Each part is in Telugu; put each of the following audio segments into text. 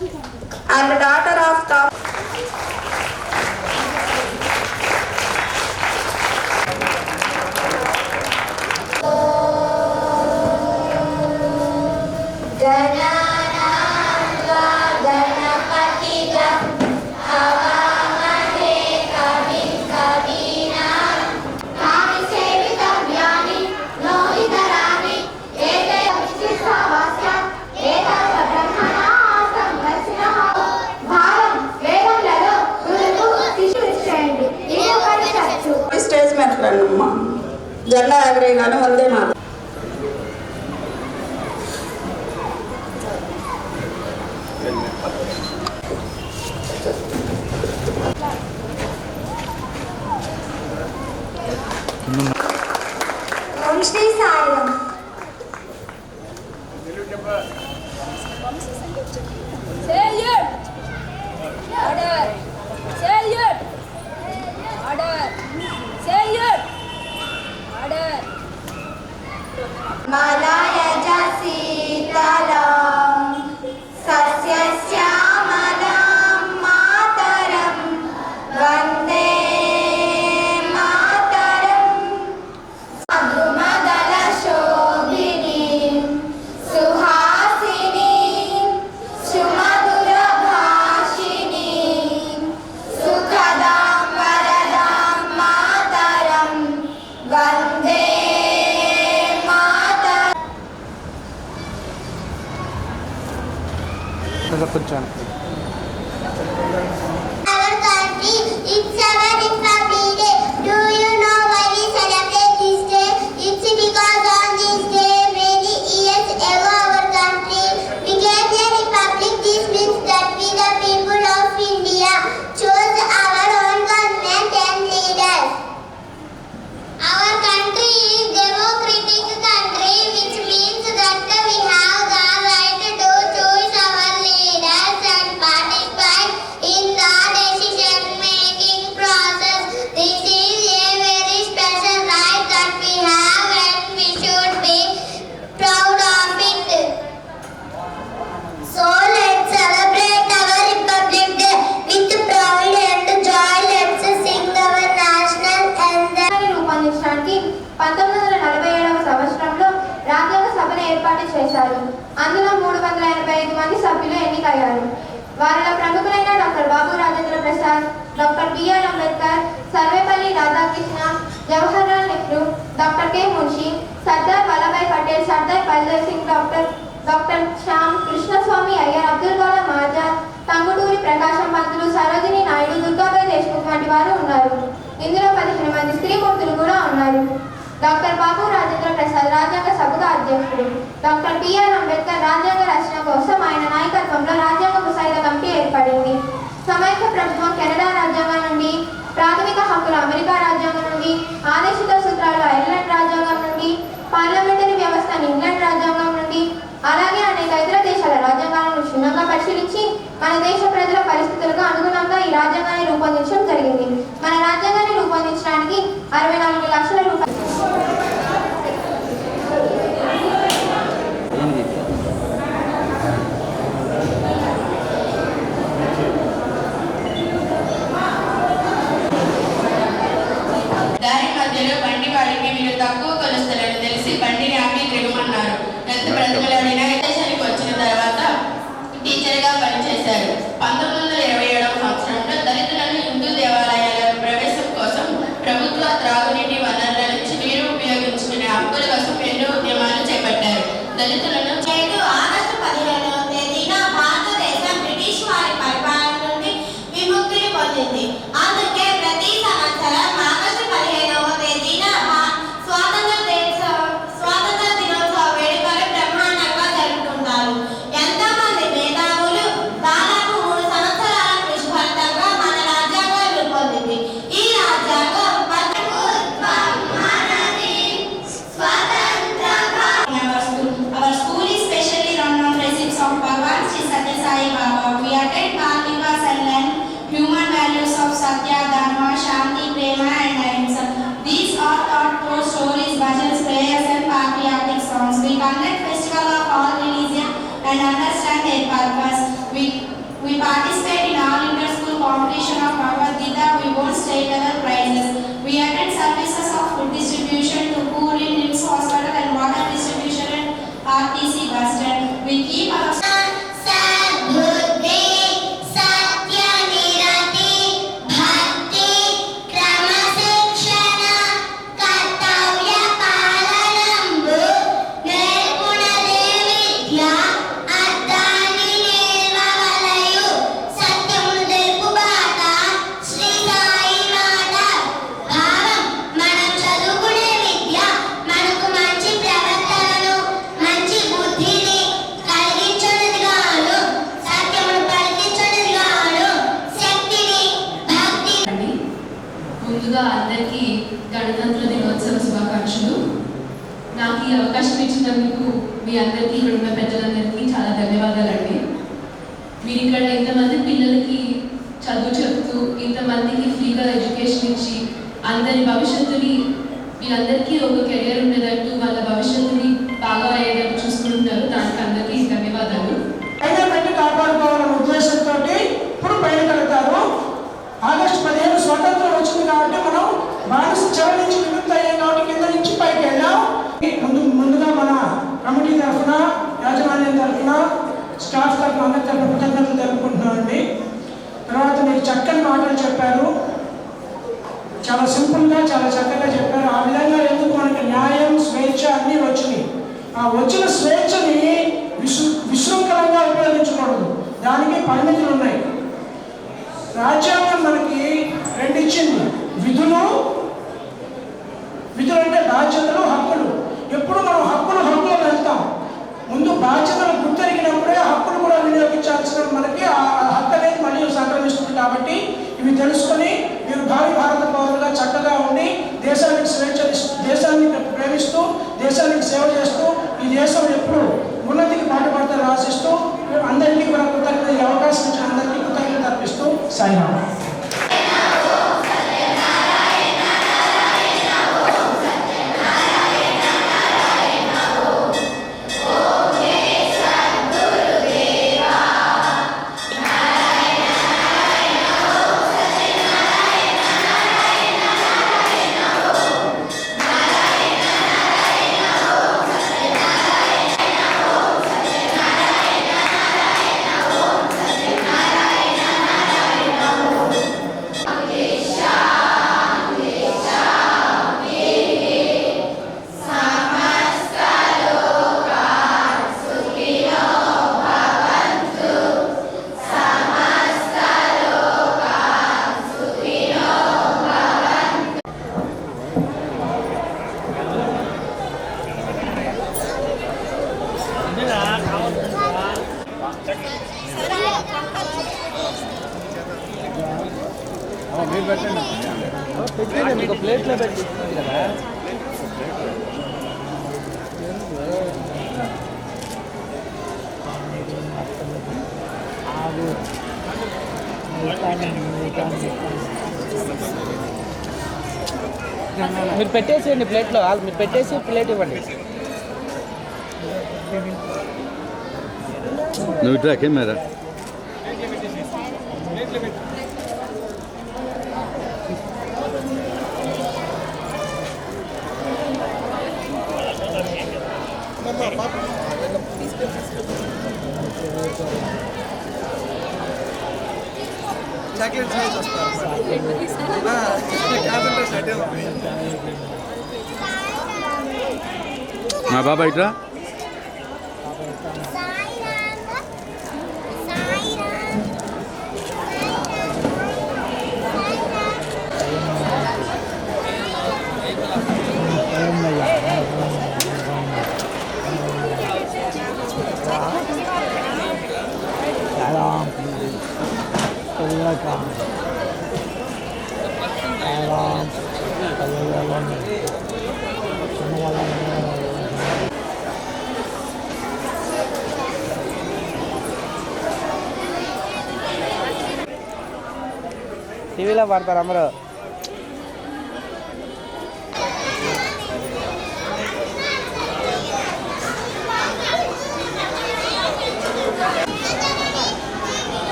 and daughter of top జెండా ఎగరేయగానే వందే మాతరం. ఓం శ్రీ సాయిరామ్. మలయజ శీతలం సస్యశ్యామలం మాతరం వందే మాతరం. మధుమదల శోభిని సుహాసిని సుమధుర భాషిని సుఖదాం వరదాం మాతరం వందే. కొంచెం చేశారు. అందులో 385 మంది సభ్యులు ఎన్నికయ్యారు. వారిలో ప్రముఖులైన doctor Babu Rajendra Prasad, doctor BR Ambedkar, Sarvepalli Radhakrishna, Jawaharlal Nehru, doctor K Munshi, Sardar Vallabhbhai Patel, Sardar Baldev Singh, doctor Shyam, Krishnaswami Iyer, Abdul Kalam Azad, Tanguturi Prakasam Pantulu, Sarojini Naidu, Durgabai Deshmukh వంటి వారు ఉన్నారు. ఇందులో 15 మంది స్త్రీమూర్తులు కూడా ఉన్నారు. డాక్టర్ బాబు రాజేంద్ర ప్రసాద్ రాజ్యాంగ సభకు అధ్యక్షుడు. డాక్టర్ బిఆర్ అంబేద్కర్ రాజ్యాంగ రచన కోసం ఆయన నాయకత్వంలో రాజ్యాంగ ముసాయిదా కమిటీ ఏర్పడింది. సమైక్య ప్రభుత్వం కెనడా రాజ్యాంగం నుండి, ప్రాథమిక హక్కుల అమెరికా రాజ్యాంగం నుండి, ఆదేశిత సూత్రాలు ఐర్లాండ్ రాజ్యాంగం నుండి, పార్లమెంటరీ వ్యవస్థను ఇంగ్లాండ్ రాజ్యాంగం నుండి, అలాగే అనేక ఇతర దేశాల రాజ్యాంగాలను క్షుణ్ణంగా పరిశీలించి మన దేశ ప్రజల పరిస్థితులకు అనుగుణంగా ఈ రాజ్యాంగాన్ని రూపొందించడం జరిగింది. మన రాజ్యాంగాన్ని రూపొందించడానికి 64 లక్షల రూపాయలు and their purpose. We participate in all inter-school competition of Bhagavad Gita. We won state level prizes. We attend services of food distribution to poor in NIMS hospital and water distribution at RTC bus stand. We keep our ముందుగా అందరికీ గణతంత్ర దినోత్సవ శుభాకాంక్షలు. నాకు ఈ అవకాశం ఇచ్చినందుకు మీ అందరికీ ఇక్కడ ఉన్న పెద్దలందరికీ చాలా ధన్యవాదాలండి. మీరు ఇక్కడ ఇంతమంది పిల్లలకి చదువు చెప్తూ ఇంతమందికి ఫ్రీగా ఎడ్యుకేషన్ ఇచ్చి అందరి భవిష్యత్తుని మీరందరికీ ఒక కెరియర్ ఉండేటట్టు వాళ్ళ భవిష్యత్తుని బాగా అయ్యేటట్టు చూసుకుంటున్నారు. దానికి అందరికీ ధన్యవాదాలు. కాపాడుకోవాలనే ఉద్దేశంతో ఇప్పుడు బయటకు వెళ్తారు. ఆగస్టు 15 స్వతంత్రం వచ్చింది కాబట్టి మనం బానిస చివరి నుంచి విముక్తి అయ్యాం కాబట్టి కింద నుంచి పైకి వెళ్ళాం. ముందుగా మన కమిటీ తరఫున, యాజమాన్యం తరఫున, స్టాఫ్ తరఫున అందరి తరఫున కృతజ్ఞతలు తెలుపుకుంటున్నామండి. తర్వాత మీరు చక్కని మాటలు చెప్పారు, చాలా సింపుల్గా చాలా చక్కగా చెప్పారు. ఆ విధంగా ఎందుకు మనకి న్యాయం, స్వేచ్ఛ అన్నీ వచ్చినాయి. ఆ వచ్చిన స్వేచ్ఛని విశృంఖలంగా ఉపయోగించకూడదు, దానికి పరిమితులు ఉన్నాయి. రాజ్యాంగం మనకి రెండు ఇచ్చింది, విధులు అంటే బాధ్యతలు, హక్కులు. ఎప్పుడు మనం హక్కులు వెళ్తాం, ముందు బాధ్యతలు గుర్తెరిగినప్పుడే హక్కులు కూడా వినియోగించాల్సిన మనకి ఆ హక్కు అనేది మళ్ళీ సంక్రమిస్తుంది. కాబట్టి ఇవి తెలుసుకొని మీరు భావి భారత పౌరులుగా చక్కగా ఉండి దేశాన్ని ప్రేమిస్తూ దేశానికి సేవ చేస్తూ ఈ దేశం ఎప్పుడు ఉన్నతికి పాటుపడతారని ఆశిస్తూ అందరికీ కూడా కృతజ్ఞత, ఈ అవకాశం ఇచ్చిన అందరికీ కృతజ్ఞత అర్పిస్తూ సాయిరామ్. మీరు పెట్టండి, మీకు ప్లేట్లో పెట్టి కదా. మీరు పెట్టేసేయండి ప్లేట్లో, మీరు పెట్టేసి ప్లేట్ ఇవ్వండి. నువ్వు ఇట్లా కెమెరా చాక్లెట్ మా బాబా ఇట్లా టీవీలో పడతారు అందరూ.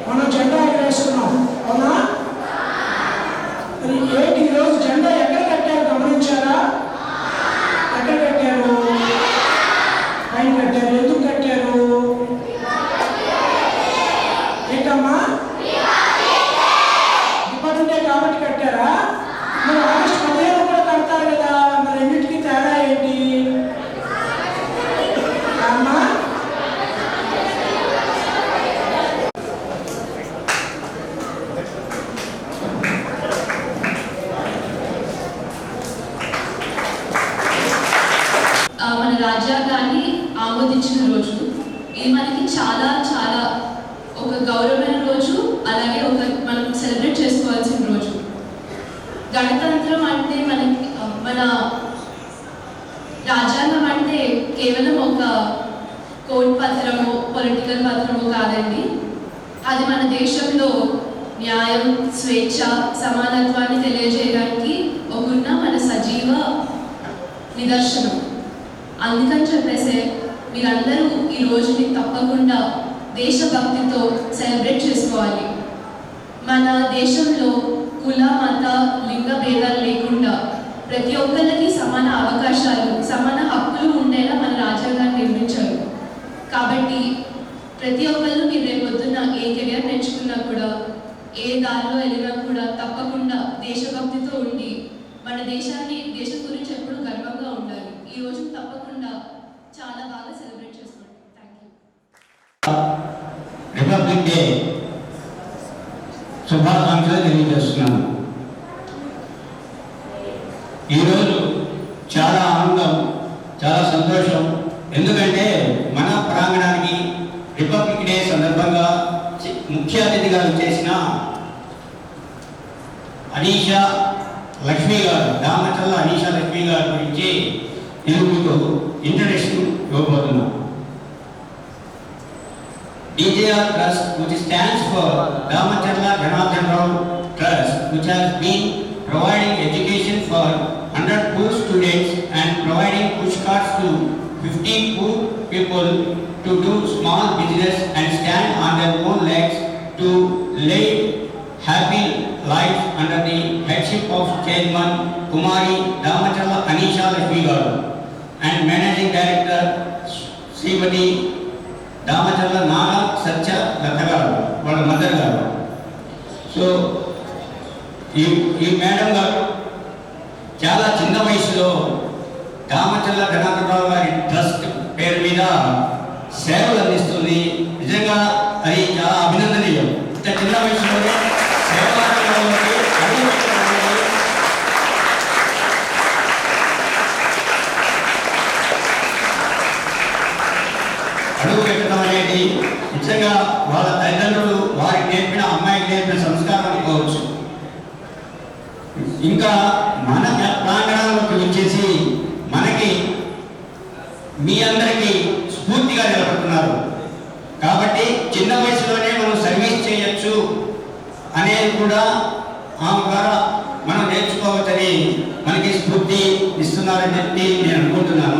మనం జెండా ఎగరేస్తున్నాం, అవునా? మరి ఏంటి ఈరోజు జెండా ఎక్కడ కట్టారు గమనించారా? ఎక్కడ కట్టారు? పైన కట్టారు. ఎందుకు కట్టారు? ఏంటమ్మా? ఇప్పటింటే కాబట్టి కట్టారా? మరి ఆగస్టు 15 కూడా కడతారు కదా, మరి రెండింటికి తేడా ఏంటి అమ్మా? మన రాజ్యాంగాన్ని ఆమోదించిన రోజు ఇది మనకి చాలా చాలా ఒక గౌరవమైన రోజు, అలాగే ఒక మనం సెలబ్రేట్ చేసుకోవాల్సిన రోజు. గణతంత్రం అంటే మనకి మన రాజ్యాంగం అంటే కేవలం ఒక కోడ్ పత్రము, పొలిటికల్ పత్రము కాదండి. అది మన దేశంలో న్యాయం, స్వేచ్ఛ, సమానత్వాన్ని తెలియజేయడానికి ఒకన్న మన సజీవ నిదర్శనం. అందుకని చెప్పేసి మీరందరూ ఈ రోజుని తప్పకుండా దేశభక్తితో సెలబ్రేట్ చేసుకోవాలి. మన దేశంలో కుల, మత, లింగ భేదాలు లేకుండా ప్రతి ఒక్కరికి సమాన అవకాశాలు, సమాన హక్కులు ఉండేలా మన రాజ్యాంగాన్ని నిర్మించారు. కాబట్టి ప్రతి ఒక్కరు మీరు రేపొద్దున ఏ కెరియర్ నేర్చుకున్నా కూడా, ఏ దారిలో వెళ్ళినా కూడా తప్పకుండా దేశభక్తితో ఉండి మన దేశం గురించి ఎప్పుడు గర్వంగా ఉండాలి. ఈ రోజు తప్పకుండా చాలా బాగా సెలబ్రేట్ చేసుకోండి. Thank you. రిపబ్లిక్ డే శుభాకాంక్షలు తెలియజేస్తున్నాను. ఈరోజు చాలా ఆనందం, చాలా సంతోషం. ఎందుకంటే మన ప్రాంగణానికి రిపబ్లిక్ డే సందర్భంగా ముఖ్య అతిథిగా చేసిన అనీషా లక్ష్మి గారు, దామచల్ల అనీషా లక్ష్మి గారి గురించి నేను మీకు ఇంట్రడక్షన్ ఇవ్వబోతున్నాను. DJR Trust, which stands for Damacharla Janardhan Rao Trust, which has been providing education for 100 poor students and providing push carts to 50 poor people to do small business and stand on their own legs to lead happy life under the headship of Chairman Kumari Damacharla Anisha Lakshmi garu and Managing Director Srimati Damacharla నాగ సత్య లత గారు, వాళ్ళ మదర్ గారు. సో ఈ మేడం గారు చాలా చిన్న వయసులో దామచర్ల జనార్దనరావు గారి ట్రస్ట్ పేరు మీద సేవలు అందిస్తుంది. నిజంగా అది చాలా అభినందనీయం. ఇంత చిన్న వయసులోనే సేవా రంగంలోకి అడుగు పెట్టడం అనేది నిజంగా వాళ్ళ తల్లిదండ్రులు వారికి నేర్పిన, అమ్మాయికి నేర్పిన సంస్కారం అనుకోవచ్చు. ఇంకా మన ప్రాంగణంలోకి వచ్చేసి మనకి మీ అందరికీ స్ఫూర్తిగా నిలబడుతున్నారు. కాబట్టి చిన్న వయసులోనే మనం సర్వీస్ చేయొచ్చు అనేది కూడా ఆమె ద్వారా మనం నేర్చుకోవచ్చని మనకి స్ఫూర్తి ఇస్తున్నారని చెప్పి నేను అనుకుంటున్నాను.